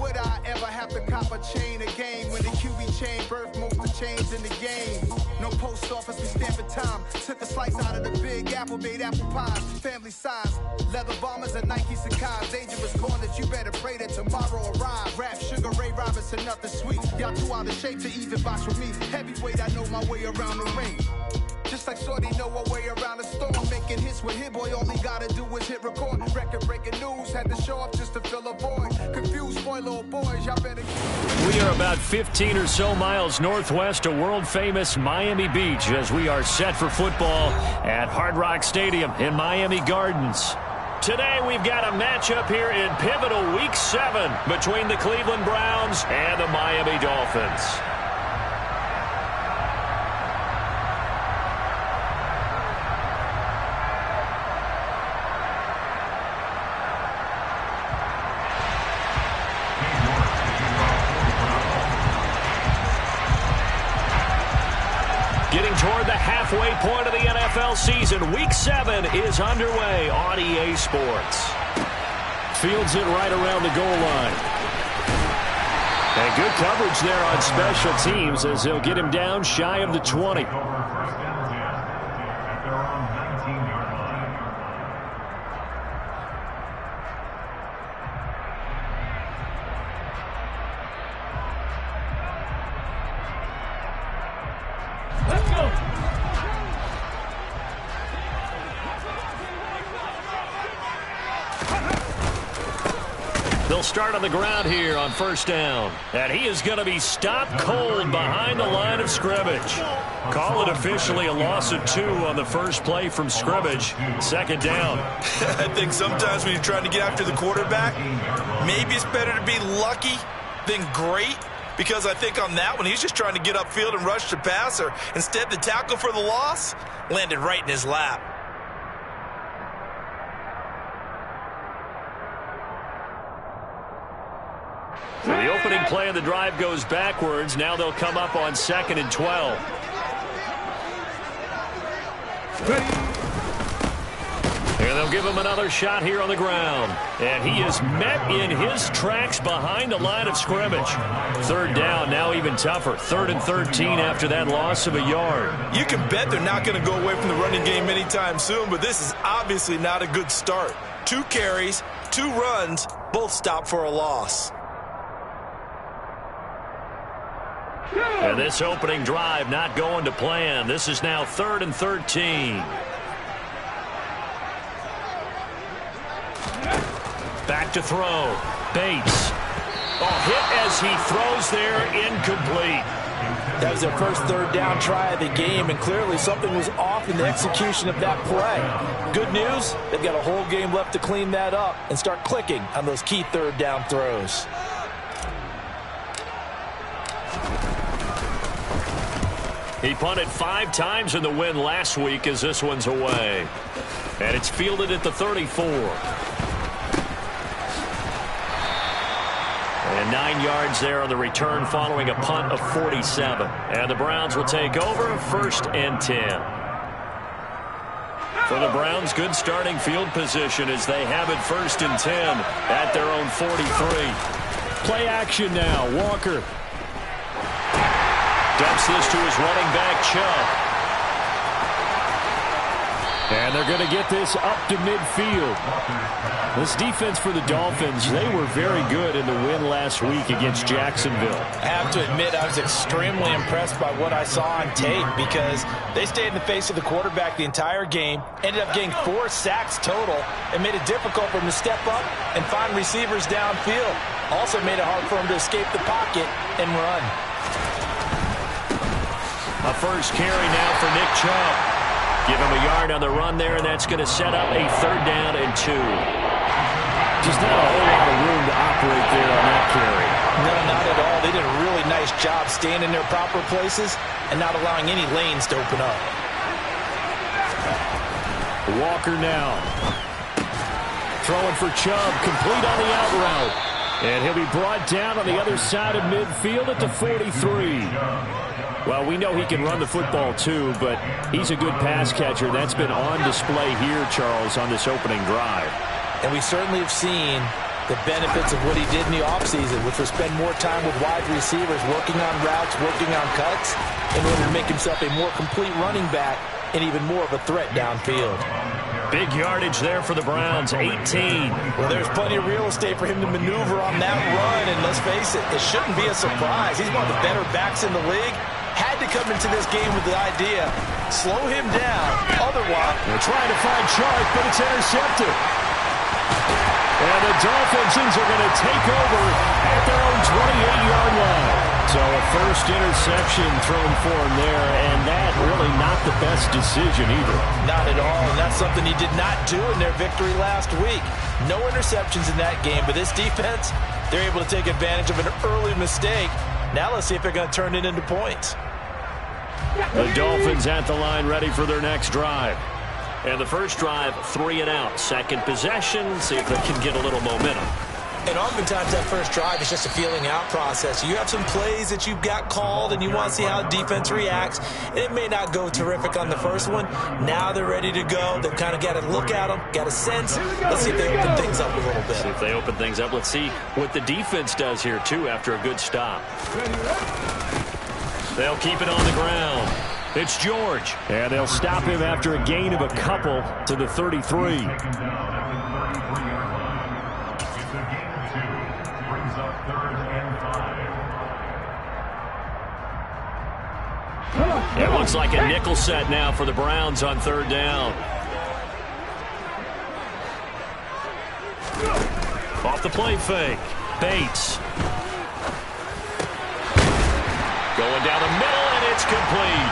would I ever have to cop a chain again when the QB chain birthed most of change in the game? No post office, we stamping time. Took a slice out of the big apple, made apple pies. Family size, leather bombers and Nike Sacai's. Dangerous corners, you better pray that tomorrow arrive. Rap, Sugar Ray Robinson, nothing sweet. Y'all too out of shape to even box with me. Heavyweight, I know my way around the ring. Just like Shorty know a way around the storm. Making hits with Hit Boy, all he gotta do is hit record. Record-breaking news, had to show up just to fill a void. Confused boy, little boys, y'all better... We are about 15 or so miles northwest of world-famous Miami Beach as we are set for football at Hard Rock Stadium in Miami Gardens. Today we've got a matchup here in pivotal Week 7 between the Cleveland Browns and the Miami Dolphins. Getting toward the halfway point of the NFL season, Week 7 is underway on EA Sports. Fields it right around the goal line. And good coverage there on special teams as they'll get him down shy of the 20. They'll start on the ground here on first down. And he is going to be stopped cold behind the line of scrimmage. Call it officially a loss of 2 on the first play from scrimmage. Second down. I think sometimes when you're trying to get after the quarterback, maybe it's better to be lucky than great. Because I think on that one, he's just trying to get upfield and rush the passer. Instead, the tackle for the loss landed right in his lap. So the opening play of the drive goes backwards. Now they'll come up on 2nd and 12. And they'll give him another shot here on the ground. And he is met in his tracks behind the line of scrimmage. Third down, now even tougher. 3rd and 13 after that loss of a yard. You can bet they're not going to go away from the running game anytime soon, but this is obviously not a good start. 2 carries, 2 runs, both stopped for a loss. And this opening drive not going to plan. This is now 3rd and 13. Back to throw. Bates. Hit as he throws there, incomplete. That was their first 3rd down try of the game, and clearly something was off in the execution of that play. Good news, they've got a whole game left to clean that up and start clicking on those key 3rd down throws. He punted 5 times in the win last week as this one's away. And it's fielded at the 34. And 9 yards there on the return following a punt of 47. And the Browns will take over 1st and 10. For the Browns, good starting field position as they have it 1st and 10 at their own 43. Play action now. Walker dumps this to his running back, Chubb. And they're going to get this up to midfield. This defense for the Dolphins, they were very good in the win last week against Jacksonville. I have to admit, I was extremely impressed by what I saw on tape because they stayed in the face of the quarterback the entire game, ended up getting 4 sacks total, and made it difficult for him to step up and find receivers downfield. Also made it hard for him to escape the pocket and run. A first carry now for Nick Chubb. Give him a yard on the run there, and that's going to set up a 3rd down and 2. Just not a whole lot of room to operate there on that carry. No, not at all. They did a really nice job staying in their proper places and not allowing any lanes to open up. Walker now. Throwing for Chubb, complete on the out route. And he'll be brought down on the other side of midfield at the 43. Well, we know he can run the football too, but he's a good pass catcher. That's been on display here, Charles, on this opening drive. And we certainly have seen the benefits of what he did in the offseason, which was spend more time with wide receivers, working on routes, working on cuts, in order to make himself a more complete running back and even more of a threat downfield. Big yardage there for the Browns, 18. Well, there's plenty of real estate for him to maneuver on that run, and let's face it, it shouldn't be a surprise. He's one of the better backs in the league. Had to come into this game with the idea, slow him down, otherwise... They're trying to find Chark, but it's intercepted. And the Dolphins are going to take over at their own 28-yard line. So a first interception thrown for him there, and that really not the best decision either. Not at all, and that's something he did not do in their victory last week. No interceptions in that game, but this defense, they're able to take advantage of an early mistake. Now let's see if they're going to turn it into points. The Dolphins at the line ready for their next drive. And the first drive, 3 and out. Second possession, see if they can get a little momentum. And oftentimes that first drive is just a feeling out process. You have some plays that you've got called and you want to see how the defense reacts. It may not go terrific on the first one. Now they're ready to go. They've kind of got to look at them, got a sense. Let's see if they open things up a little bit. See if they open things up. Let's see what the defense does here, too, after a good stop. They'll keep it on the ground. It's George. And they'll stop him after a gain of a couple to the 33. It looks like a nickel set now for the Browns on third down. Off the play fake. Bates. Going down the middle, and it's complete.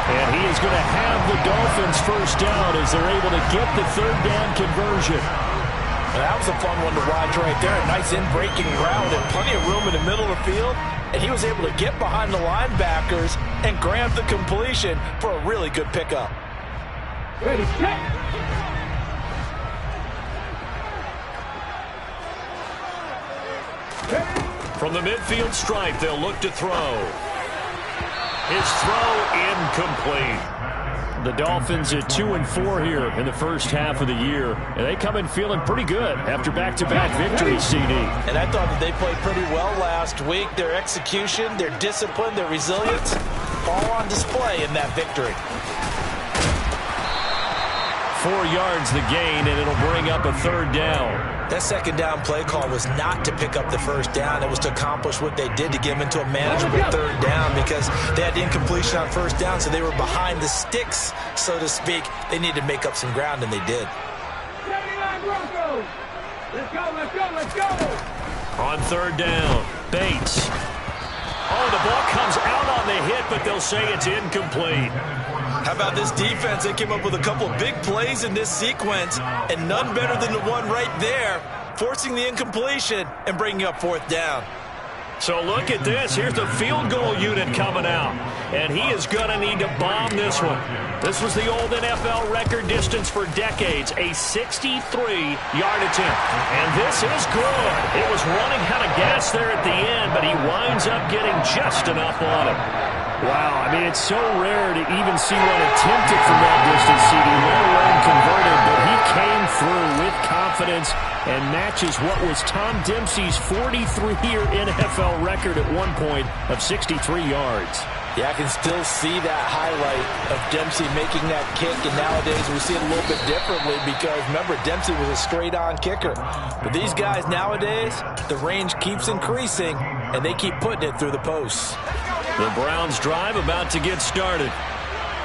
And he is going to have the Dolphins first down as they're able to get the third down conversion. Well, that was a fun one to watch right there. A nice in-breaking route and plenty of room in the middle of the field. And he was able to get behind the linebackers and grab the completion for a really good pickup. Ready, set. From the midfield stripe, they'll look to throw. His throw incomplete. The Dolphins at 2-4 here in the first half of the year. And they come in feeling pretty good after back-to-back victories, CD. And I thought that they played pretty well last week. Their execution, their discipline, their resilience, all on display in that victory. 4 yards the gain, and it'll bring up a third down. That second down play call was not to pick up the first down. It was to accomplish what they did to get them into a manageable third down because they had incompletion on first down, so they were behind the sticks, so to speak. They needed to make up some ground, and they did. Let's go, let's go, let's go! On third down, Bates. Oh, the ball comes out on the hit, but they'll say it's incomplete. How about this defense? They came up with a couple of big plays in this sequence, and none better than the one right there, forcing the incompletion and bringing up fourth down. So look at this. Here's the field goal unit coming out, and he is going to need to bomb this one. This was the old NFL record distance for decades, a 63-yard attempt. And this is good. It was running out of gas there at the end, but he winds up getting just enough on it. Wow, I mean, it's so rare to even see one attempted from that distance, CD, let alone converted, but he came through with confidence and matches what was Tom Dempsey's 43-year NFL record at one point of 63 yards. Yeah, I can still see that highlight of Dempsey making that kick, and nowadays we see it a little bit differently because, remember, Dempsey was a straight-on kicker. But these guys nowadays, the range keeps increasing, and they keep putting it through the posts. The Browns drive about to get started.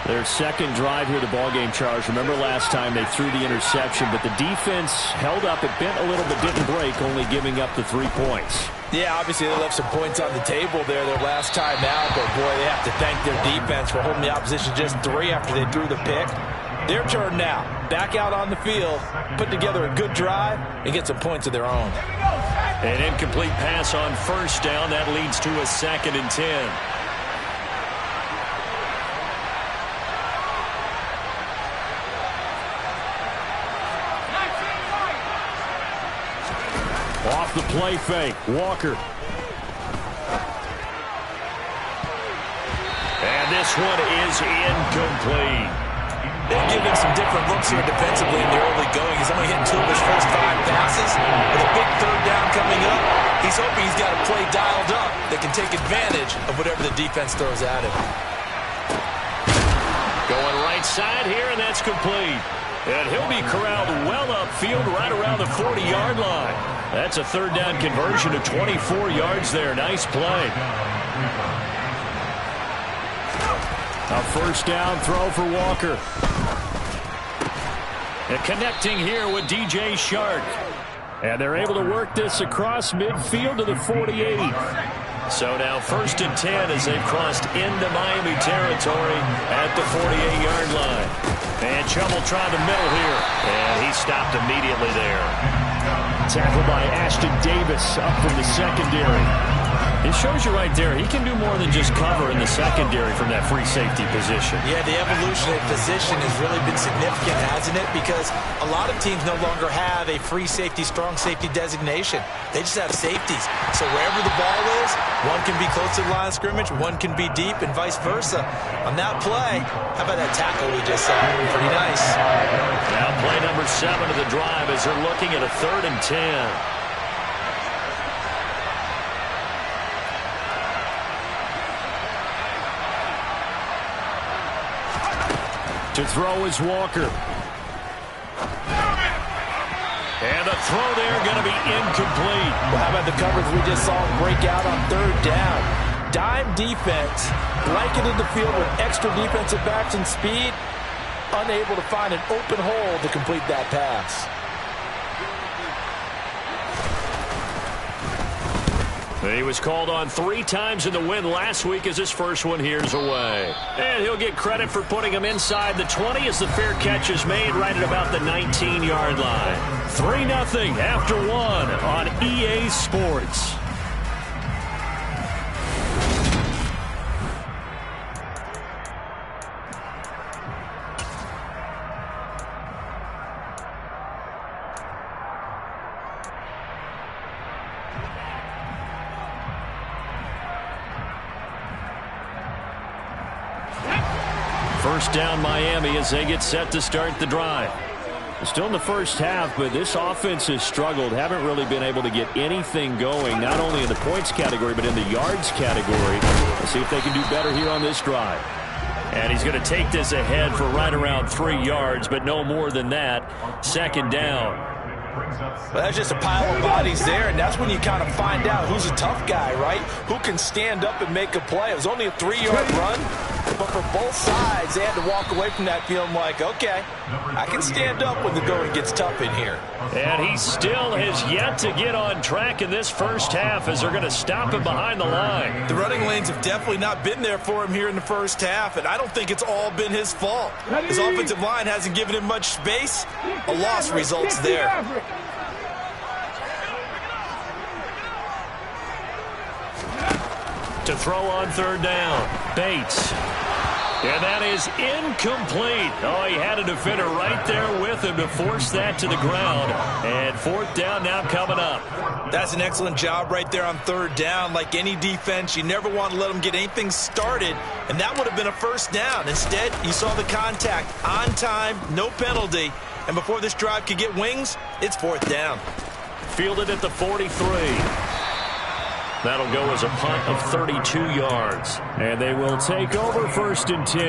Their second drive here, the ballgame, Charles. Remember last time they threw the interception, but the defense held up. It bent a little but didn't break, only giving up the 3 points. Yeah, obviously they left some points on the table there their last time out, but boy, they have to thank their defense for holding the opposition just 3 after they threw the pick. Their turn now. Back out on the field, put together a good drive, and get some points of their own. An incomplete pass on first down. That leads to a 2nd and 10. Off the play fake, Walker. And this one is incomplete. They've given him some different looks here defensively in the early going. He's only hitting 2 of his first 5 passes. With a big third down coming up, he's hoping he's got a play dialed up that can take advantage of whatever the defense throws at him. Going right side here, and that's complete. And he'll be corralled well upfield right around the 40-yard line. That's a third down conversion of 24 yards there. Nice play. A first down throw for Walker. And connecting here with DJ Shark. And they're able to work this across midfield to the 48. So now 1st and 10 as they've crossed into Miami territory at the 48-yard line. And Chubbell trying the middle here. And he stopped immediately there. Tackled by Ashton Davis up from the secondary. It shows you right there, he can do more than just cover in the secondary from that free safety position. Yeah, the evolution of position has really been significant, hasn't it? Because a lot of teams no longer have a free safety, strong safety designation. They just have safeties. So wherever the ball is, one can be close to the line of scrimmage, one can be deep, and vice versa. On that play, how about that tackle we just saw? Pretty nice. Now play number 7 of the drive as they're looking at a 3rd and 10. To throw is Walker. And the throw there going to be incomplete. Well, how about the coverage we just saw break out on 3rd down? Dime defense, blanketed the field with extra defensive backs and speed, unable to find an open hole to complete that pass. He was called on 3 times in the win last week as his first one here's away. And he'll get credit for putting him inside the 20 as the fair catch is made right at about the 19-yard line. 3-0 after 1 on EA Sports. First down Miami as they get set to start the drive. Still in the first half, but this offense has struggled. Haven't really been able to get anything going, not only in the points category, but in the yards category. Let's see if they can do better here on this drive. And he's going to take this ahead for right around 3 yards, but no more than that. 2nd down. Well, that's just a pile of bodies there, and that's when you kind of find out who's a tough guy, right? Who can stand up and make a play. It was only a 3-yard run, but for both sides, they had to walk away from that feeling like, okay, I can stand up when the going gets tough in here. And he still has yet to get on track in this first half as they're going to stop him behind the line. The running lanes have definitely not been there for him here in the first half, and I don't think it's all been his fault. His offensive line hasn't given him much space. A loss results there. To throw on 3rd down, Bates. And that is incomplete. Oh, he had a defender right there with him to force that to the ground. And 4th down now coming up. That's an excellent job right there on 3rd down. Like any defense, you never want to let them get anything started, and that would have been a first down. Instead, you saw the contact on time, no penalty, and before this drive could get wings, it's 4th down. Fielded at the 43. That'll go as a punt of 32 yards. And they will take over 1st and 10.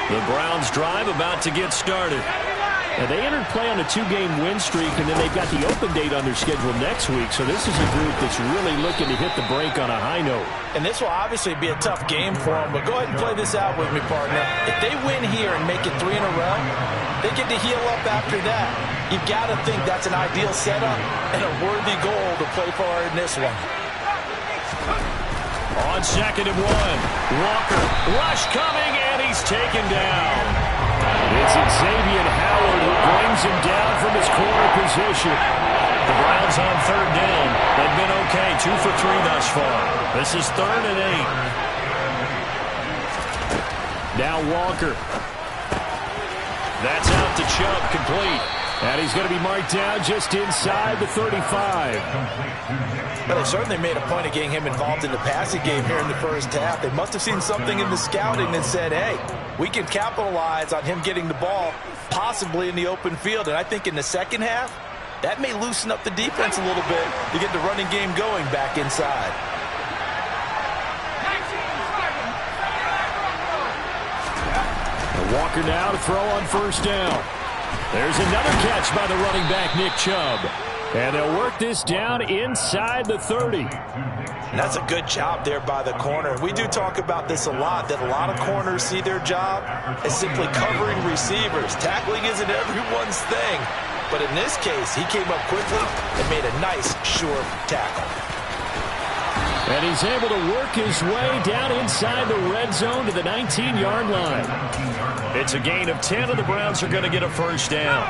The Browns drive about to get started. And they entered play on a 2-game win streak, and then they've got the open date on their schedule next week. So this is a group that's really looking to hit the break on a high note. And this will obviously be a tough game for them, but go ahead and play this out with me, partner. If they win here and make it 3 in a row, they get to heal up after that. You've got to think that's an ideal setup and a worthy goal to play for in this one. On 2nd and 1, Walker, rush coming, and he's taken down. It's Xavier Howard who brings him down from his corner position. The Browns on 3rd down. They've been okay, 2 for 3 thus far. This is 3rd and 8. Now Walker. That's out to Chubb, complete. And he's going to be marked down just inside the 35. But they certainly made a point of getting him involved in the passing game here in the first half. They must have seen something in the scouting that said, hey, we can capitalize on him getting the ball possibly in the open field. And I think in the second half, that may loosen up the defense a little bit to get the running game going back inside. Walker now to throw on first down. There's another catch by the running back, Nick Chubb. And they'll work this down inside the 30. And that's a good job there by the corner. We do talk about this a lot, that a lot of corners see their job as simply covering receivers. Tackling isn't everyone's thing. But in this case, he came up quickly and made a nice, sure tackle. And he's able to work his way down inside the red zone to the 19-yard line. It's a gain of 10, and the Browns are going to get a first down.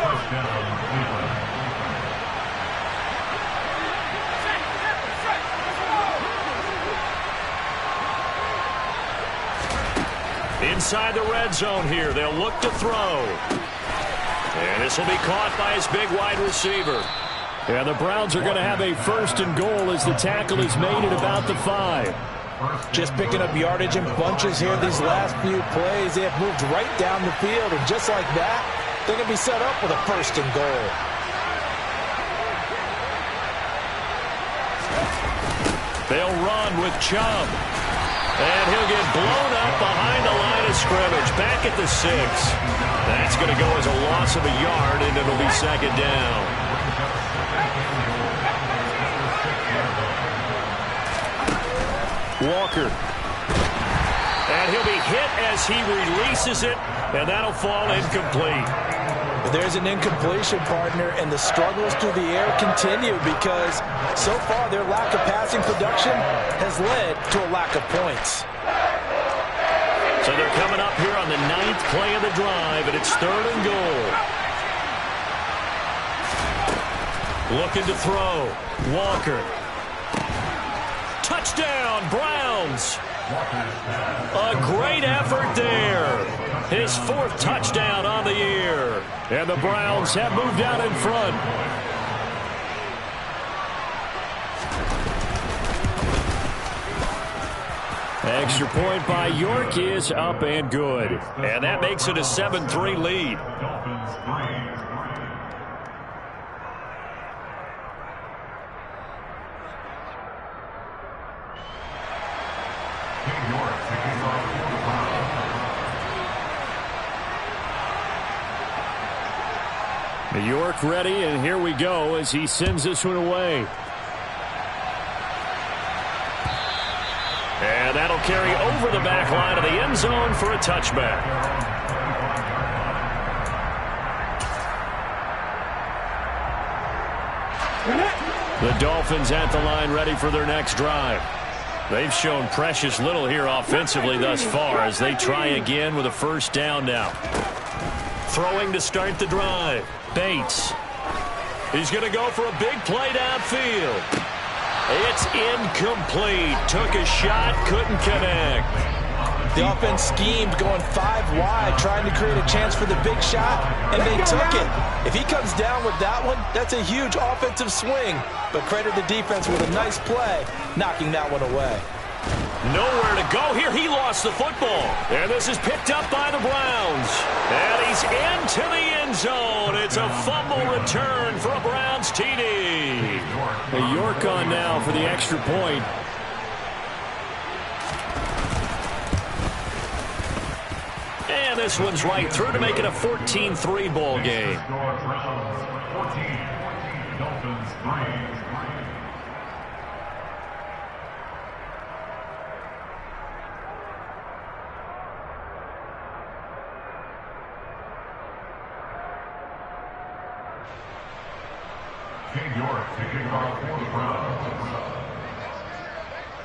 Inside the red zone here, they'll look to throw. And this will be caught by his big wide receiver. And the Browns are going to have a first and goal as the tackle is made at about the 5. Just picking up yardage in bunches here these last few plays. They have moved right down the field, and just like that, they're going to be set up with a first and goal. They'll run with Chubb. And he'll get blown up behind the line of scrimmage. Back at the 6. That's going to go as a loss of a yard, and it'll be second down. Walker. And he'll be hit as he releases it, and that'll fall incomplete. There's an incompletion, partner, and the struggles through the air continue because so far their lack of passing production has led to a lack of points. So they're coming up here on the 9th play of the drive, and it's 3rd and goal. Looking to throw. Walker. Touchdown, Browns. A great effort there. His 4th touchdown on the year. And the Browns have moved out in front. Extra point by York is up and good. And that makes it a 7-3 lead. York ready, and here we go as he sends this one away. And that'll carry over the back line of the end zone for a touchback. The Dolphins at the line ready for their next drive. They've shown precious little here offensively thus far as they try again with a first down now. Throwing to start the drive. Bates. He's going to go for a big play downfield. It's incomplete. Took a shot, couldn't connect. The offense schemed going 5 wide, trying to create a chance for the big shot, and they took it. If he comes down with that one, that's a huge offensive swing. But credit the defense with a nice play, knocking that one away. Nowhere to go here. He lost the football. And this is picked up by the Browns. And he's into the end zone. It's a fumble return for a Browns TD. York on now for the extra point. And this one's right through to make it a 14-3 ball game.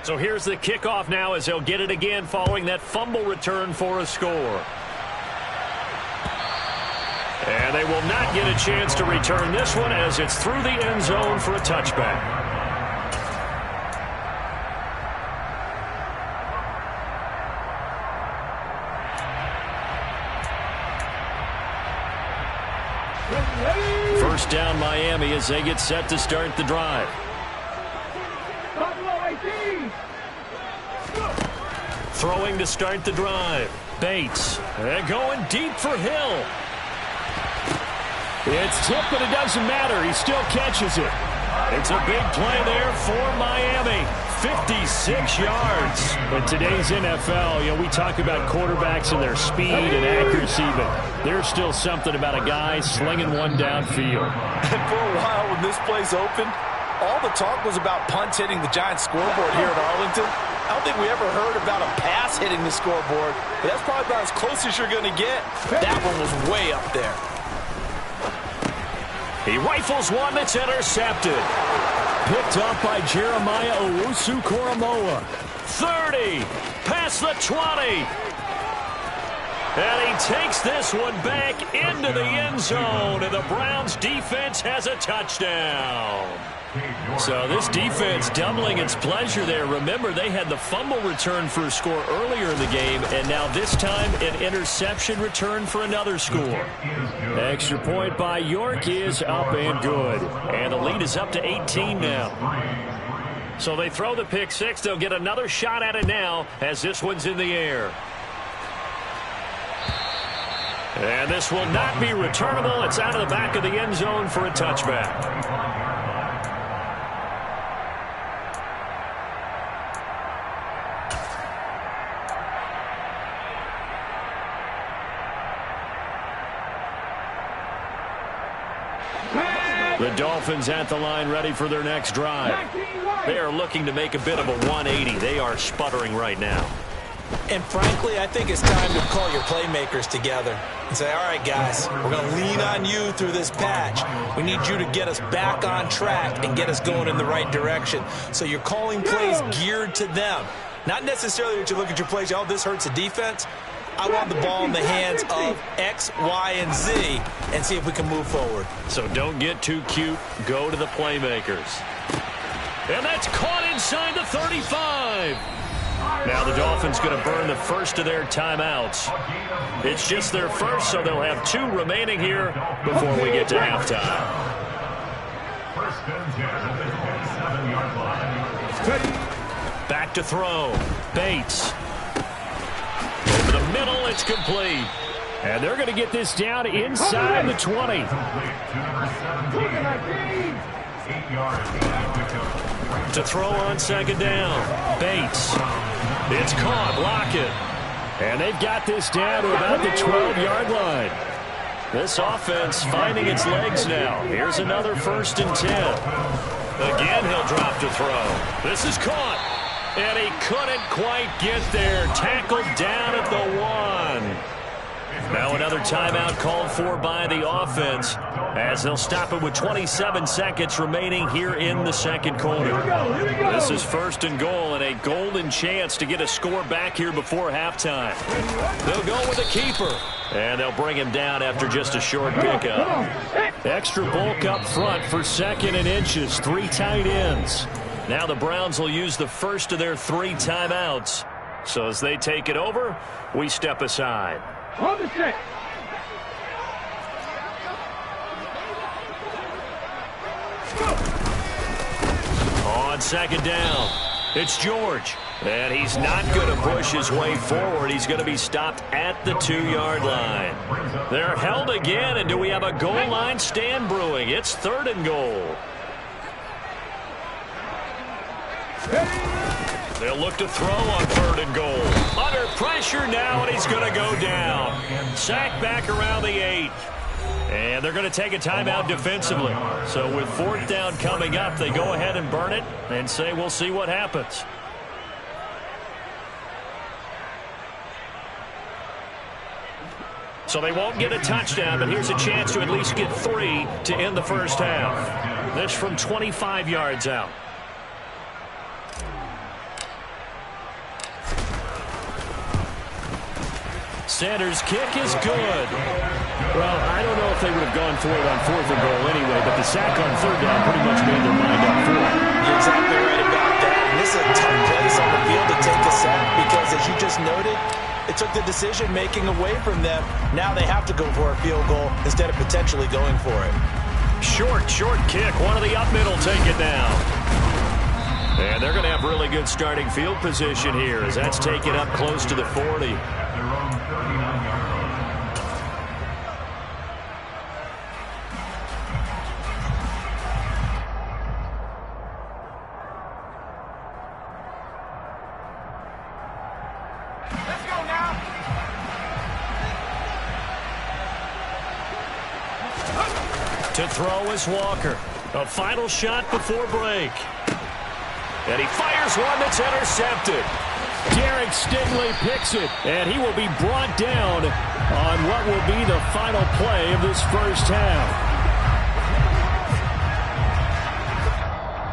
So here's the kickoff now as they'll get it again following that fumble return for a score. And they will not get a chance to return this one as it's through the end zone for a touchback. First down Miami as they get set to start the drive. Throwing to start the drive. Bates. They're going deep for Hill. It's tipped, but it doesn't matter. He still catches it. It's a big play there for Miami. 56 yards. In today's NFL, we talk about quarterbacks and their speed and accuracy, but there's still something about a guy slinging one downfield. And for a while when this play's open, all the talk was about punts hitting the Giants scoreboard here in Arlington. I don't think we ever heard about a pass hitting the scoreboard, but that's probably about as close as you're going to get. That one was way up there. He rifles one that's intercepted. Picked up by Jeremiah Owusu-Koramoah. 30. Past the 20. And he takes this one back into the end zone. And the Browns defense has a touchdown. So this defense doubling its pleasure there. Remember, they had the fumble return for a score earlier in the game, and now this time an interception return for another score. Extra point by York is up and good. And the lead is up to 18 now. So they throw the pick six. They'll get another shot at it now as this one's in the air. And this will not be returnable. It's out of the back of the end zone for a touchback. The Dolphins at the line ready for their next drive. They are looking to make a bit of a 180. They are sputtering right now. And frankly, I think it's time to call your playmakers together and say, all right, guys, we're going to lean on you through this patch. We need you to get us back on track and get us going in the right direction. So you're calling plays geared to them. Not necessarily that you look at your plays, oh, this hurts the defense. I want the ball in the hands of X, Y, and Z and see if we can move forward. So don't get too cute. Go to the playmakers. And that's caught inside the 35. Now the Dolphins going to burn the first of their timeouts. It's just their first, so they'll have 2 remaining here before we get to halftime. Back to throw. Bates. Over the middle, it's complete. And they're going to get this down inside the 20. To throw on second down. Bates. It's caught. Lockett. And they've got this down to about the 12-yard line. This offense finding its legs now. Here's another 1st and 10. Again, he'll drop to throw. This is caught. And he couldn't quite get there. Tackled down at the 1. Now another timeout called for by the offense as they'll stop it with 27 seconds remaining here in the second quarter. This is 1st and goal and a golden chance to get a score back here before halftime. They'll go with a keeper. And they'll bring him down after just a short pickup. Extra bulk up front for 2nd and inches. 3 tight ends. Now the Browns will use the first of their 3 timeouts. So as they take it over, we step aside. On the set. On second down, it's George. And he's not going to push his way forward. He's going to be stopped at the 2-yard line. They're held again, and do we have a goal line stand brewing? It's 3rd and goal. They'll look to throw on 3rd and goal. Under pressure now, and he's going to go down. Sacked back around the 8. And they're going to take a timeout defensively. So with 4th down coming up, they go ahead and burn it and say we'll see what happens. So they won't get a touchdown, but here's a chance to at least get 3 to end the first half. This from 25 yards out. Sanders' kick is good. Well, I don't know if they would have gone for it on 4th and goal anyway, but the sack on 3rd down pretty much made their mind up for it. You're exactly right about that. And this is a tough place on the field to take a sack because, as you just noted, it took the decision-making away from them. Now they have to go for a field goal instead of potentially going for it. Short kick. One of the up middle take it now. And they're going to have really good starting field position here as that's taken up close to the 40. To throw is Walker. A final shot before break. And he fires one that's intercepted. Derek Stingley picks it, and he will be brought down on what will be the final play of this first half.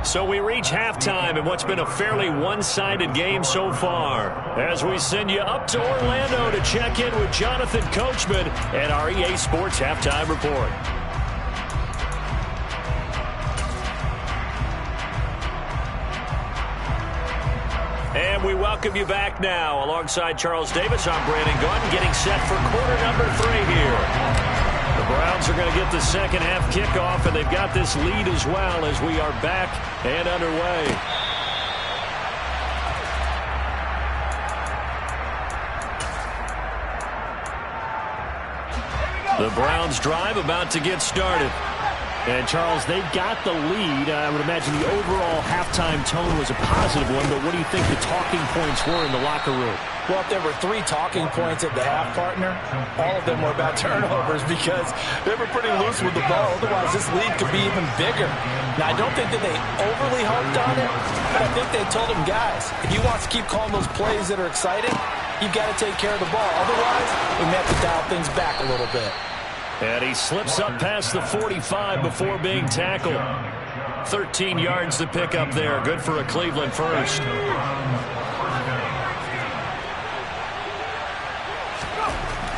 So we reach halftime in what's been a fairly one-sided game so far. As we send you up to Orlando to check in with Jonathan Coachman and our EA Sports Halftime Report. And we welcome you back now. Alongside Charles Davis, I'm Brandon Gunn, getting set for quarter number 3 here. The Browns are going to get the second half kickoff, and they've got this lead as well as we are back and underway. The Browns drive about to get started. And, Charles, they've got the lead. I would imagine the overall halftime tone was a positive one, but what do you think the talking points were in the locker room? Well, if there were 3 talking points at the half, partner, all of them were about turnovers because they were pretty loose with the ball. Otherwise, this lead could be even bigger. Now, I don't think that they overly harped on it, but I think they told them, guys, if you want to keep calling those plays that are exciting, you've got to take care of the ball. Otherwise, we may have to dial things back a little bit. And he slips up past the 45 before being tackled. 13 yards to pick up there. Good for a Cleveland first.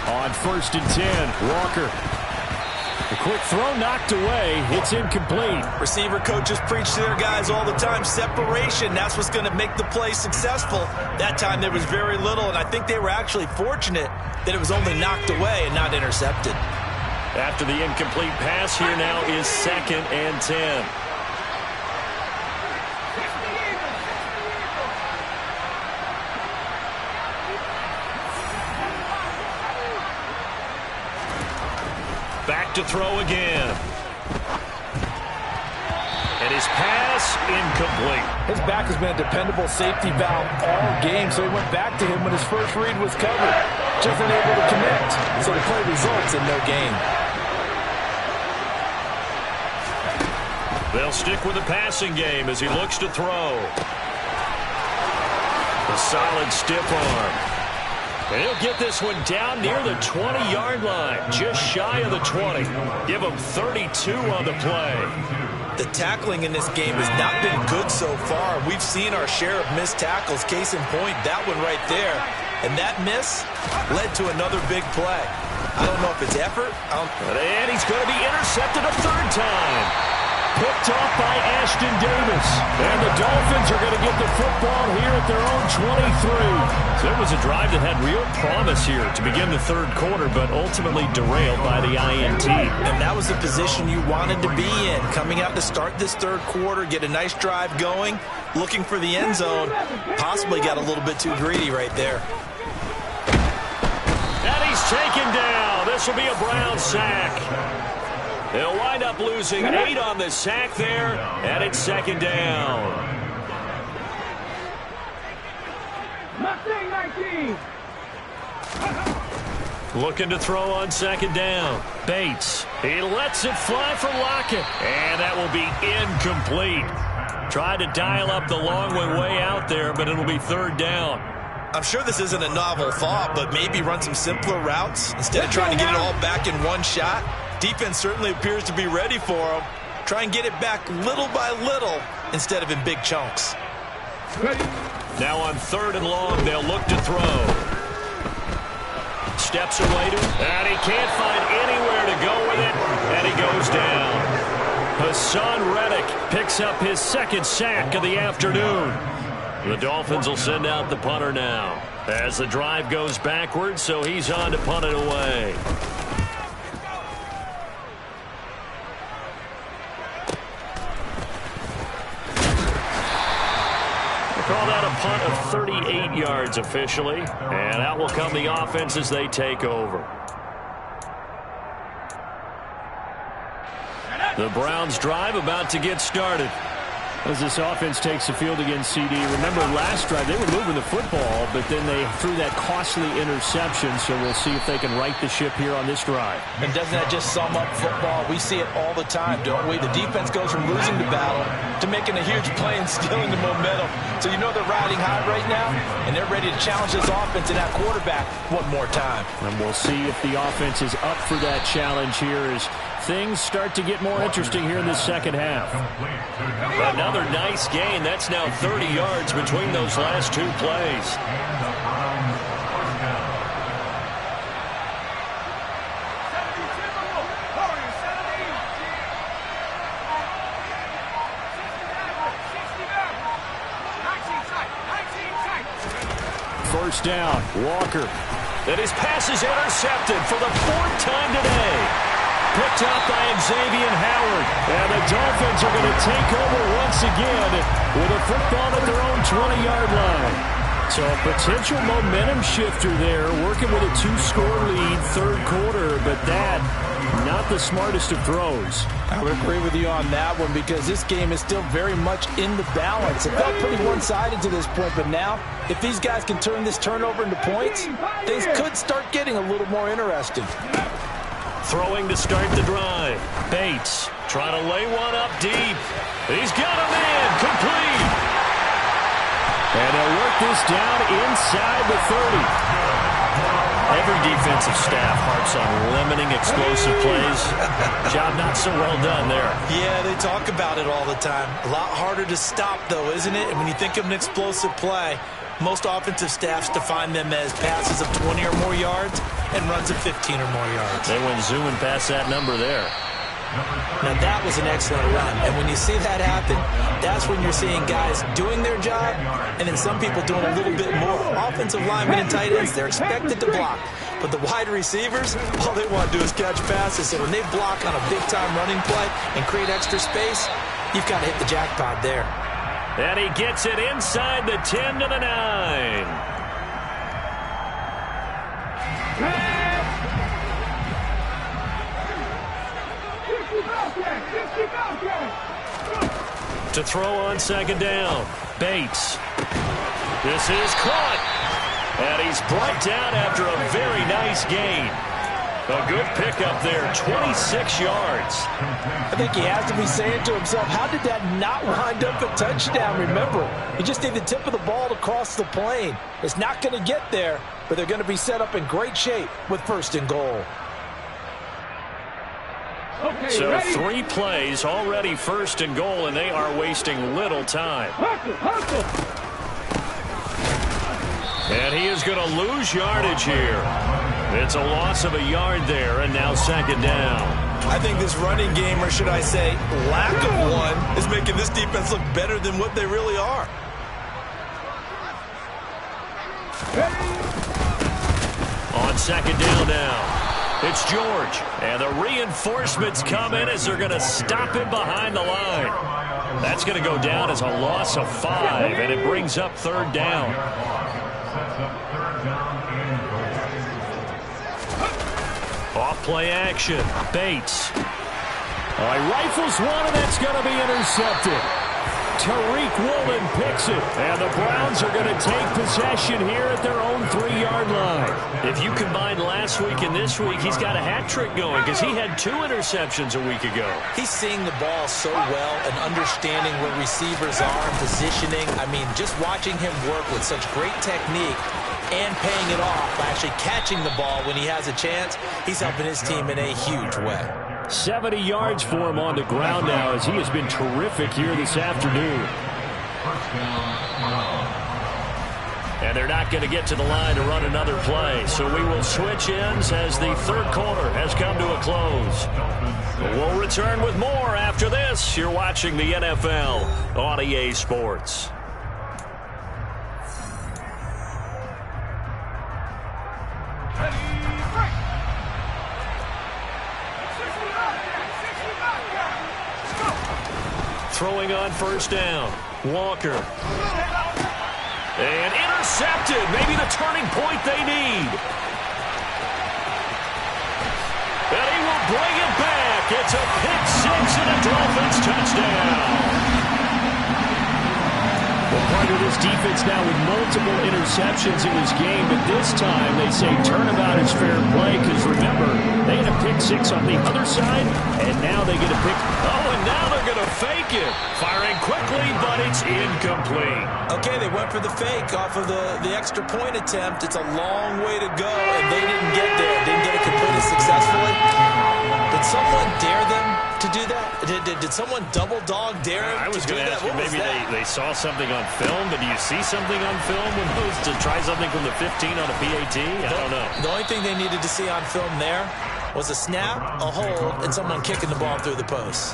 On 1st and 10, Walker. The quick throw knocked away. It's incomplete. Receiver coaches preach to their guys all the time. Separation, that's what's going to make the play successful. That time there was very little, and I think they were actually fortunate that it was only knocked away and not intercepted. After the incomplete pass, here now is 2nd and 10. Back to throw again. And his pass incomplete. His back has been a dependable safety valve all game, so he went back to him when his first read was covered. Just unable to connect, so the play results in no gain. They'll stick with the passing game as he looks to throw. A solid stiff arm. And he'll get this one down near the 20-yard line, just shy of the 20. Give him 32 on the play. The tackling in this game has not been good so far. We've seen our share of missed tackles. Case in point, that one right there. And that miss led to another big play. I don't know if it's effort. And he's going to be intercepted a 3rd time. Picked off by Ashton Davis. And the Dolphins are going to get the football here at their own 23. So it was a drive that had real promise here to begin the 3rd quarter, but ultimately derailed by the INT. And that was the position you wanted to be in. Coming out to start this 3rd quarter, get a nice drive going, looking for the end zone. Possibly got a little bit too greedy right there. And he's taken down. This will be a Brown sack. They'll wind up losing 8 on the sack there, and it's 2nd down. 19. Looking to throw on 2nd down. Bates. He lets it fly for Lockett, and that will be incomplete. Tried to dial up the long way out there, but it'll be 3rd down. I'm sure this isn't a novel thought, but maybe run some simpler routes instead of trying to get it all back in one shot. Defense certainly appears to be ready for him. Try and get it back little by little instead of in big chunks. Now on 3rd and long, they'll look to throw. Steps away to him, and he can't find anywhere to go with it, and he goes down. Hassan Reddick picks up his 2nd sack of the afternoon. The Dolphins will send out the punter now. As the drive goes backwards, so he's on to punt it away. Call that a punt of 38 yards officially. And out will come the offense as they take over. The Browns drive about to get started. As this offense takes the field against CD, remember last drive they were moving the football, but then they threw that costly interception, so we'll see if they can right the ship here on this drive. And doesn't that just sum up football? We see it all the time, don't we? The defense goes from losing the battle to making a huge play and stealing the momentum. So you know they're riding high right now, and they're ready to challenge this offense and that quarterback one more time. And we'll see if the offense is up for that challenge here as things start to get more interesting here in the second half. Another nice gain. That's now 30 yards between those last two plays. First down, Walker. And his pass is intercepted for the fourth time today. Picked up by Xavier Howard. And the Dolphins are going to take over once again with a football at their own 20-yard line. So a potential momentum shifter there, working with a two-score lead, third quarter, but that, not the smartest of throws. I would agree with you on that one because this game is still very much in the balance. It felt pretty one-sided to this point, but now, if these guys can turn this turnover into points, things could start getting a little more interesting. Throwing to start the drive. Bates trying to lay one up deep. He's got a man complete. And they'll work this down inside the 30. Every defensive staff harps on limiting explosive plays. Job not so well done there. Yeah, they talk about it all the time. A lot harder to stop, though, isn't it? And when you think of an explosive play, most offensive staffs define them as passes of 20 or more yards and runs of 15 or more yards. They went zooming past that number there. Now, that was an excellent run. And when you see that happen, that's when you're seeing guys doing their job and then some people doing a little bit more. Offensive linemen and tight ends, they're expected to block. But the wide receivers, all they want to do is catch passes. So when they block on a big-time running play and create extra space, you've got to hit the jackpot there. And he gets it inside the 10 to the 9. To throw on second down. Bates. This is caught. And he's brought down after a very nice gain. A good pickup there, 26 yards. I think he has to be saying to himself, how did that not wind up a touchdown? Remember, you just need the tip of the ball to cross the plane. It's not going to get there, but they're going to be set up in great shape with first and goal. Okay, so ready? 3 plays, already first and goal, and they are wasting little time. Hustle. And he is going to lose yardage here. It's a loss of a yard there, and now second down. I think this running game, or should I say lack of one, is making this defense look better than what they really are. On second down now. It's George, and the reinforcements come in as they're going to stop him behind the line. That's going to go down as a loss of 5, and it brings up third down. Off play action. Bates. He rifles one, and that's going to be intercepted. Tariq Woolen picks it, and the Browns are going to take possession here at their own 3-yard line. If you combine last week and this week, he's got a hat trick going because he had 2 interceptions a week ago. He's seeing the ball so well and understanding where receivers are and positioning. I mean, just watching him work with such great technique and paying it off by actually catching the ball when he has a chance, he's helping his team in a huge way. 70 yards for him on the ground now as he has been terrific here this afternoon. And they're not going to get to the line to run another play. So we will switch ends as the third quarter has come to a close. We'll return with more after this. You're watching the NFL on EA Sports. Throwing on first down. Walker. And intercepted. Maybe the turning point they need. And he will bring it back. It's a pick six and a Dolphins touchdown. Well, part of this defense now with multiple interceptions in this game, but this time they say turnabout is fair play because, remember, they had a pick six on the other side, and now they get a pick. Oh, and now they're going to fake it. Firing quickly, but it's incomplete. Okay, they went for the fake off of the extra point attempt. It's a long way to go, and they didn't get there. Didn't get it completed successfully. Did someone dare them to do that? Did someone double dog dare them I was to do going to that? ask you, maybe they saw something on film, but do you see something on film when those to try something from the 15 on a PAT? I don't know. The only thing they needed to see on film there was a snap, a hold, and someone kicking the ball through the post.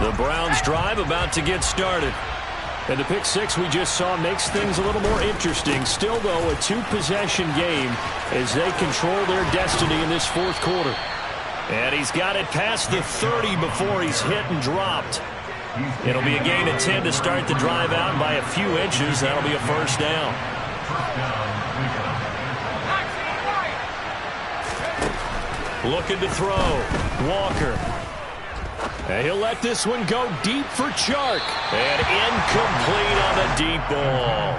The Browns drive about to get started. And the pick six we just saw makes things a little more interesting. Still, though, a two-possession game as they control their destiny in this fourth quarter. And he's got it past the 30 before he's hit and dropped. It'll be a gain of 10 to start the drive out by a few inches. That'll be a first down. Looking to throw. Walker. And he'll let this one go deep for Chark. And incomplete on the deep ball.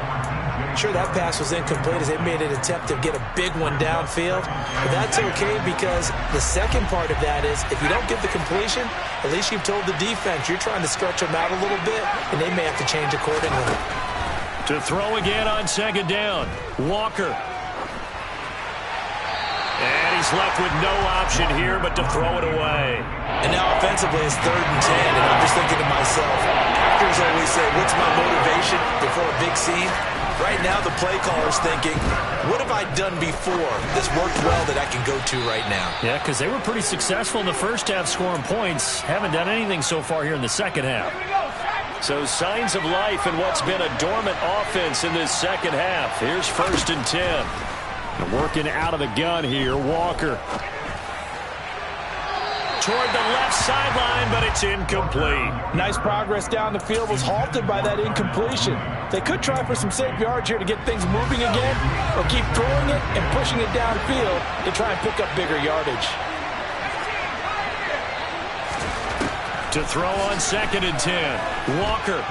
Sure, that pass was incomplete as they made an attempt to get a big one downfield. But that's okay because the second part of that is if you don't get the completion, at least you've told the defense you're trying to stretch them out a little bit, and they may have to change accordingly. To throw again on second down. Walker. And he's left with no option here but to throw it away. And now offensively it's 3rd and 10, and I'm just thinking to myself, actors always say, what's my motivation before a big scene? Right now the play caller's thinking, what have I done before this worked well that I can go to right now? Yeah, because they were pretty successful in the first half scoring points. Haven't done anything so far here in the second half. So signs of life in what's been a dormant offense in this second half. Here's 1st and 10. And working out of the gun here, Walker. Toward the left sideline, but it's incomplete. Nice progress down the field was halted by that incompletion. They could try for some safe yards here to get things moving again, or keep throwing it and pushing it downfield to try and pick up bigger yardage. To throw on 2nd and 10. Walker.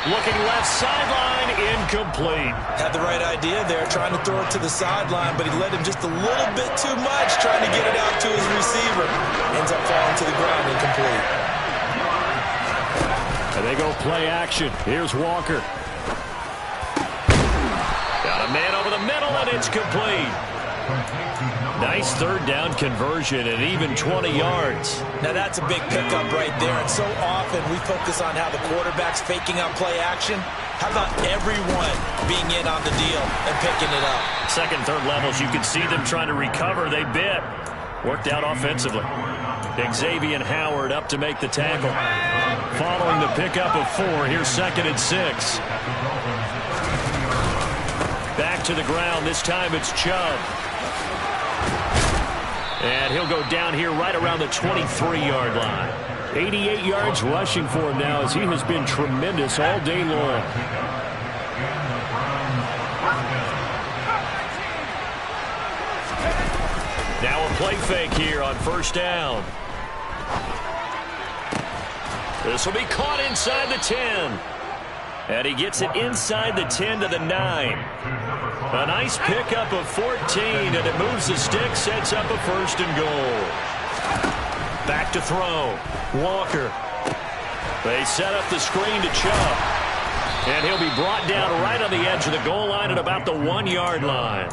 Looking left sideline, incomplete. Had the right idea there, trying to throw it to the sideline, but he led him just a little bit too much, trying to get it out to his receiver. Ends up falling to the ground, incomplete. And they go play action. Here's Walker. Got a man over the middle, and it's complete. Nice 3rd down conversion and even 20 yards. Now that's a big pickup right there, and so often we focus on how the quarterback's faking out play action. How about everyone being in on the deal and picking it up? 2nd, 3rd levels, you can see them trying to recover. They bit. Worked out offensively. Xavier Howard up to make the tackle. Following the pickup of 4, here's 2nd and 6. Back to the ground. This time it's Chubb. And he'll go down here right around the 23-yard line. 88 yards rushing for him now as he has been tremendous all day long. Now a play fake here on 1st down. This will be caught inside the 10. And he gets it inside the 10 to the 9. A nice pickup of 14, and it moves the stick, sets up a 1st and goal. Back to throw. Walker. They set up the screen to Chubb. And he'll be brought down right on the edge of the goal line at about the 1-yard line.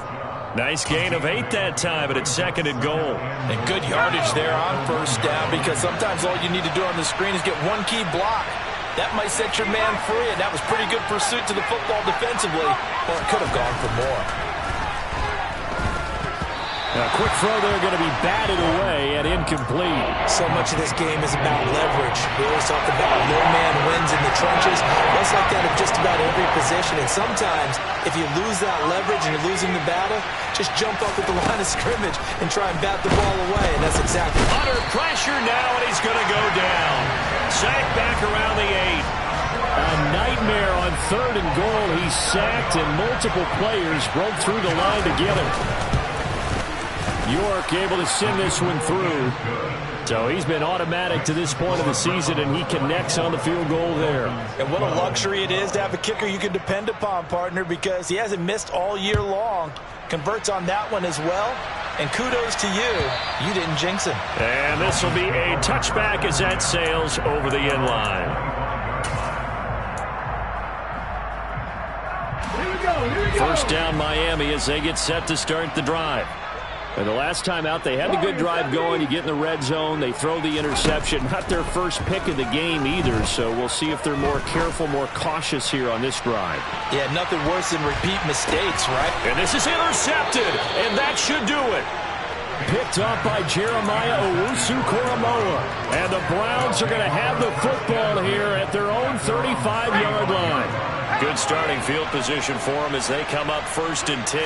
Nice gain of 8 that time, but it's 2nd and goal. And good yardage there on 1st down, because sometimes all you need to do on the screen is get one key block. That might set your man free, and that was pretty good pursuit to the football defensively, or it could have gone for more. A quick throw there going to be batted away and incomplete. So much of this game is about leverage. We always talk about no man wins in the trenches. That's like that in just about every position. And sometimes, if you lose that leverage and you're losing the battle, just jump up at the line of scrimmage and try and bat the ball away. And that's exactly under pressure now, and he's going to go down. Sacked back around the 8. A nightmare on 3rd and goal. He's sacked, and multiple players broke through the line to get him. York able to send this one through. So he's been automatic to this point of the season, and he connects on the field goal there. And what a luxury it is to have a kicker you can depend upon, partner, because he hasn't missed all year long. Converts on that one as well. And kudos to you. You didn't jinx him. And this will be a touchback as that sails over the end line. First down Miami as they get set to start the drive. And the last time out, they had the good drive going. You get in the red zone. They throw the interception. Not their first pick of the game either, so we'll see if they're more careful, more cautious here on this drive. Yeah, nothing worse than repeat mistakes, right? And this is intercepted, and that should do it. Picked up by Jeremiah Owusu-Koramoah. And the Browns are going to have the football here at their own 35-yard line. Good starting field position for them as they come up 1st and 10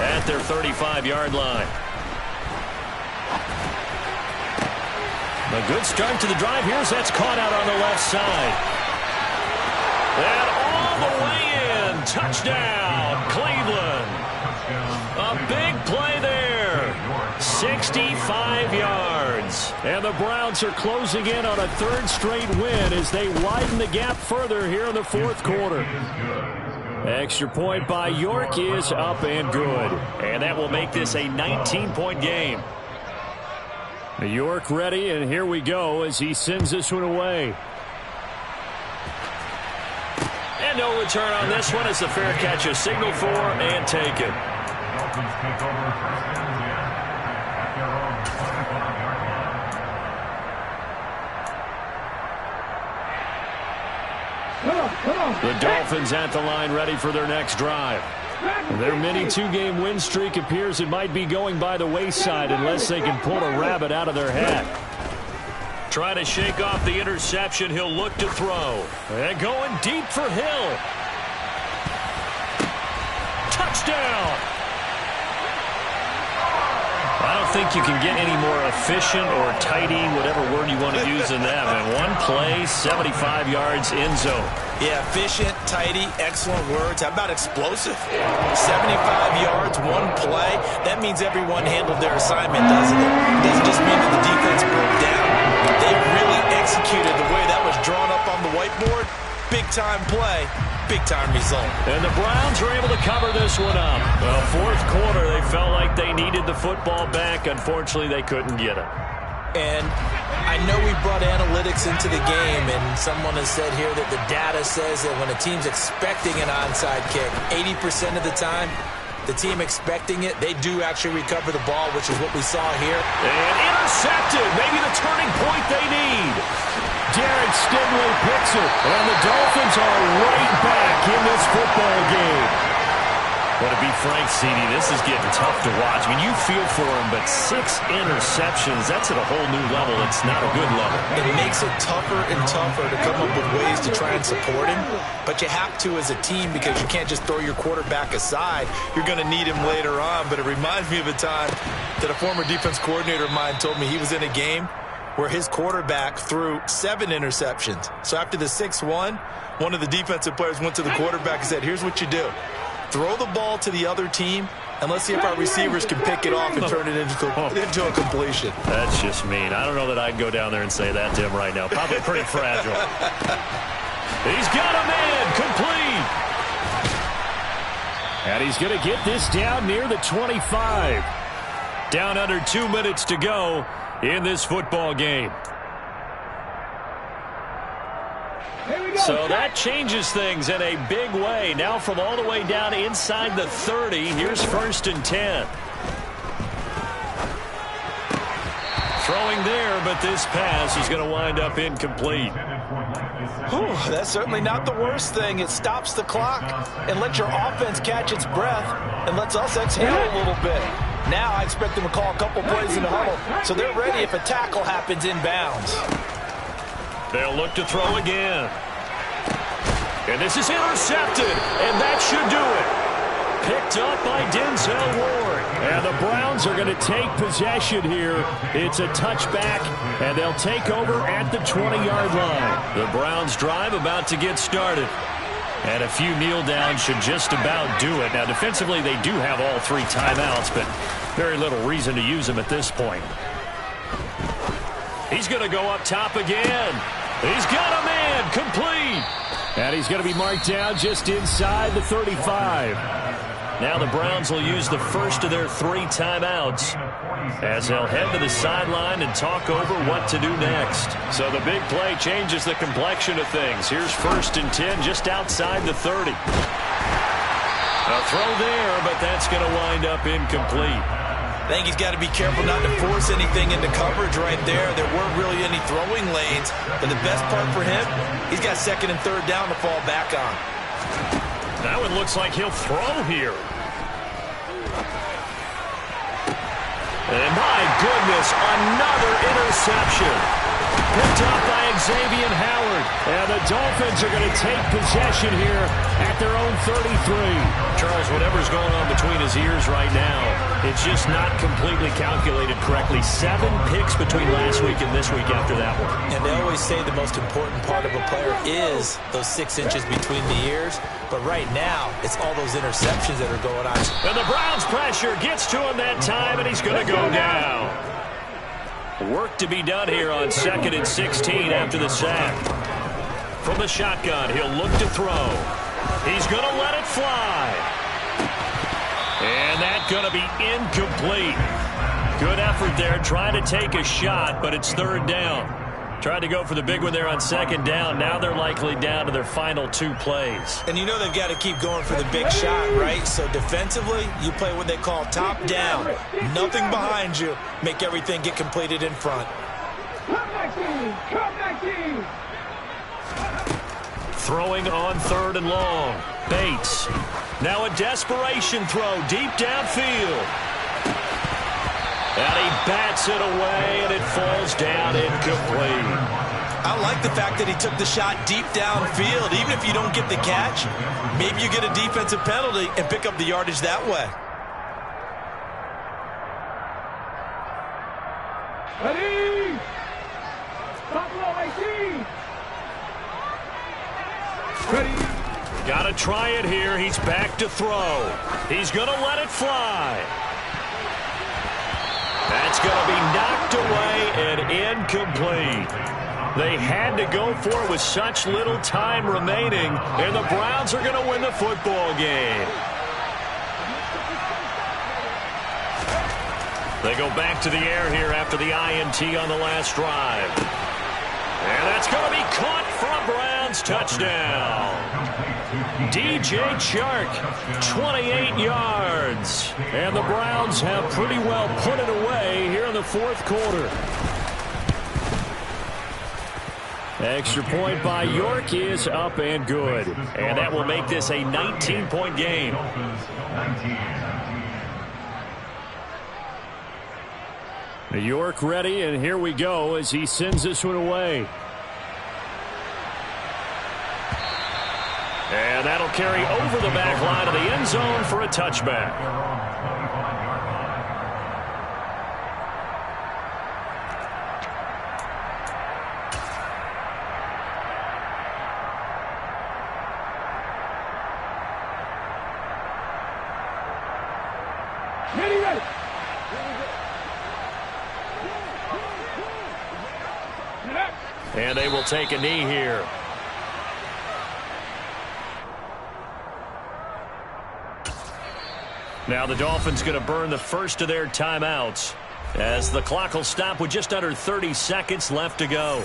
at their 35-yard line. A good start to the drive. Here's that's caught out on the left side. And all the way in. Touchdown, Cleveland. A big play there. 65 yards. And the Browns are closing in on a 3rd straight win as they widen the gap further here in the 4th quarter. Extra point by York is up and good. And that will make this a 19-point game. York ready, and here we go as he sends this one away. And no return on this one as the fair catch is signaled for and taken. The Dolphins at the line ready for their next drive. Their mini 2-game win streak appears it might be going by the wayside unless they can pull a rabbit out of their hat. Trying to shake off the interception. He'll look to throw. And going deep for Hill. Touchdown. I don't think you can get any more efficient or tidy, whatever word you want to use in that. And one play, 75 yards in zone. Yeah, efficient, tidy, excellent words. How about explosive? 75 yards, one play. That means everyone handled their assignment, doesn't it? It doesn't just mean that the defense broke down. They really executed the way that was drawn up on the whiteboard. Big-time play, big-time result. And the Browns were able to cover this one up. Well, 4th quarter, they felt like they needed the football back. Unfortunately, they couldn't get it. And I know we brought analytics into the game, and someone has said here that the data says that when a team's expecting an onside kick, 80% of the time, the team expecting it, they do actually recover the ball, which is what we saw here. And intercepted. Maybe the turning point they need. Derek Stingley picks it, and the Dolphins are right back in this football game. But to be frank, CD, this is getting tough to watch. I mean, you feel for him, but 6 interceptions, that's at a whole new level. It's not a good level. It makes it tougher and tougher to come up with ways to try and support him. But you have to as a team because you can't just throw your quarterback aside. You're going to need him later on. But it reminds me of a time that a former defense coordinator of mine told me he was in a game where his quarterback threw 7 interceptions. So after the 6th one of the defensive players went to the quarterback and said, here's what you do. Throw the ball to the other team, and let's see if our receivers can pick it off and turn it into a completion. That's just mean. I don't know that I'd go down there and say that to him right now. Probably pretty fragile. He's got a man complete. And he's going to get this down near the 25. Down under 2 minutes to go in this football game. So that changes things in a big way. Now from all the way down inside the 30, here's 1st and 10. Throwing there, but this pass is going to wind up incomplete. Whew, that's certainly not the worst thing. It stops the clock and lets your offense catch its breath and lets us exhale a little bit. Now I expect them to call a couple plays in the huddle, so they're ready if a tackle happens inbounds. They'll look to throw again. And this is intercepted, and that should do it. Picked up by Denzel Ward. And the Browns are going to take possession here. It's a touchback, and they'll take over at the 20-yard line. The Browns drive about to get started. And a few kneel downs should just about do it. Now, defensively, they do have all 3 timeouts, but very little reason to use them at this point. He's going to go up top again. He's got a man, complete. And he's going to be marked down just inside the 35. Now the Browns will use the first of their 3 timeouts as they'll head to the sideline and talk over what to do next. So the big play changes the complexion of things. Here's 1st and 10 just outside the 30. A throw there, but that's going to wind up incomplete. I think he's got to be careful not to force anything into coverage right there. There weren't really any throwing lanes, but the best part for him, he's got 2nd and 3rd down to fall back on. That one looks like he'll throw here. And my goodness, another interception. Picked up by Xavier Howard. And the Dolphins are going to take possession here at their own 33. Charles, whatever's going on between his ears right now, it's just not completely calculated correctly. 7 picks between last week and this week after that one. And they always say the most important part of a player is those 6 inches between the ears. But right now, it's all those interceptions that are going on. And the Browns pressure gets to him that time, and he's going to go down. Work to be done here on 2nd and 16 after the sack. From the shotgun, he'll look to throw. He's going to let it fly. And that's going to be incomplete. Good effort there, trying to take a shot, but it's 3rd down. Tried to go for the big one there on 2nd down. Now they're likely down to their final 2 plays. And you know they've got to keep going for the big shot, right? So defensively, you play what they call top down. Nothing behind you. Make everything get completed in front. Come back team! Come back team! Throwing on 3rd and long. Bates. Now a desperation throw deep downfield. And he bats it away, and it falls down incomplete. I like the fact that he took the shot deep downfield. Even if you don't get the catch, maybe you get a defensive penalty and pick up the yardage that way. Ready! Buffalo 18! Ready! Got to try it here. He's back to throw. He's going to let it fly. That's going to be knocked away and incomplete. They had to go for it with such little time remaining, and the Browns are going to win the football game. They go back to the air here after the INT on the last drive. And that's going to be caught for a Browns touchdown. DJ Chark, 28 yards. And the Browns have pretty well put it away here in the 4th quarter. Extra point by York is up and good. And that will make this a 19-point game. York ready, and here we go as he sends this one away. And that'll carry over the back line of the end zone for a touchback. Ready! And they will take a knee here. Now the Dolphins going to burn the first of their timeouts as the clock will stop with just under 30 seconds left to go.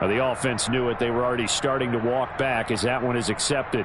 Well, the offense knew it. They were already starting to walk back as that one is accepted.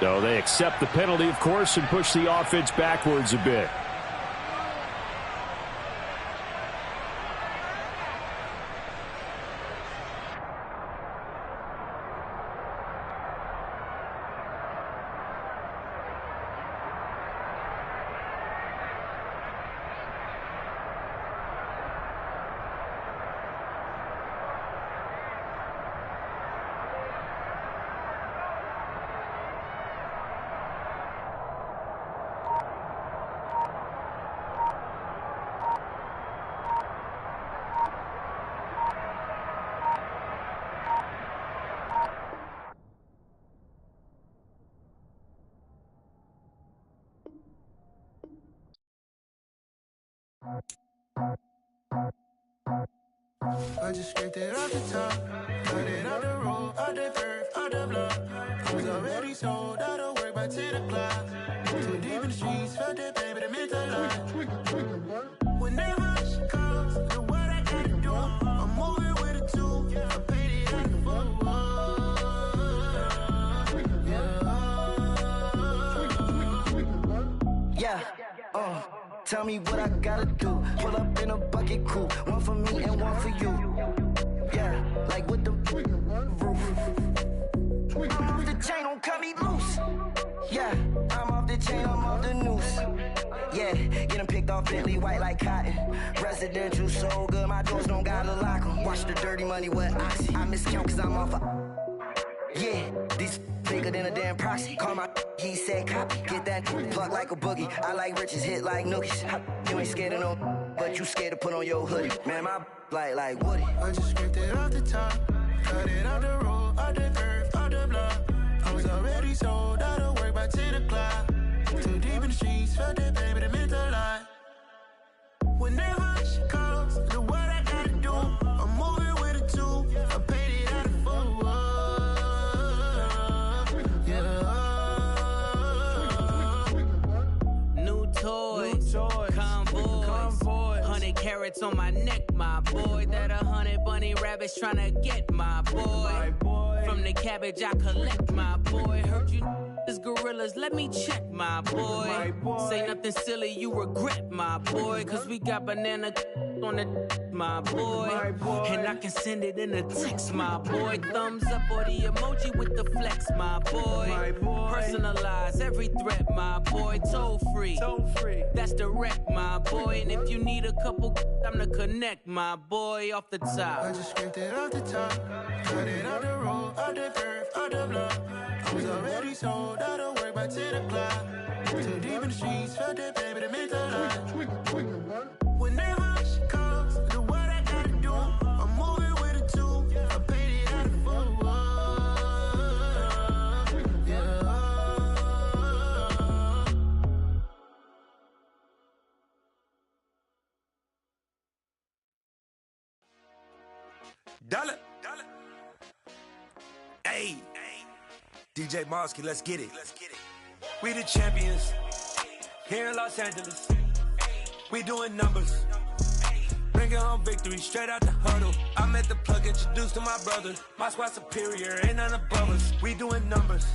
So they accept the penalty, of course, and push the offense backwards a bit. I just scraped it off the top, cut it out the road, out the curve, out the block. I was already sold, out of work by 10 o'clock. Too deep in the streets, felt that baby, the mental lie. Whenever she calls, do what I gotta do. I'm moving with a two, I paid it out the full. Yeah, tell me what I gotta do. Pull up in a bucket crew, one for me and one for you. Yeah, like with the roof. I'm off the chain, don't cut me loose. Yeah, I'm off the chain, I'm off the noose. Yeah, getting picked off Bentley, white like cotton. Residential so good, my doors don't gotta lock 'em. Watch the dirty money with Oxy. I miscount cause I'm off yeah, these bigger than a damn proxy. Call my he said copy. Get that plug like a boogie. I like riches, hit like nookies. You ain't scared of no, but you scared to put on your hoodie. Man, my like Woody. I just scraped it off the top, cut it out the road, out the curve, out the block. I was already sold, out of work by 10 o'clock. Too deep in the streets, felt that baby, the mental lie. Whenever she calls, do what I gotta do. I'm moving with a two, I paid it out of full. Toys, convoys, 100 carats on my neck, my boy. That 100 bunny rabbits tryna get my boy. From the cabbage I collect, my boy. Heard you is gorillas, let me check, my boy. Say nothing silly, you regret, my boy. Cause we got banana on the my boy. And I can send it in a text, my boy. Thumbs up or the emoji with the flex, my boy. Personalize every threat, my boy. Toll free, that's direct, my boy. And if you need a couple, I'm the connect, my boy. Off the top, I just scraped it off the top, cut it out the road, out the curve, out the block. I was already sold, out of work by 10 o'clock. Too deep in the streets, felt that baby, the mental lie. Whenever she calls, do what I gotta do. I'm moving with a two, I paid it out of full. Dollar. Hey, DJ Mosky, let's get it. We the champions here in Los Angeles. We doing numbers. Bringing home victory straight out the huddle. I met the plug, introduced to my brothers. My squad superior, ain't none above us. We doing numbers.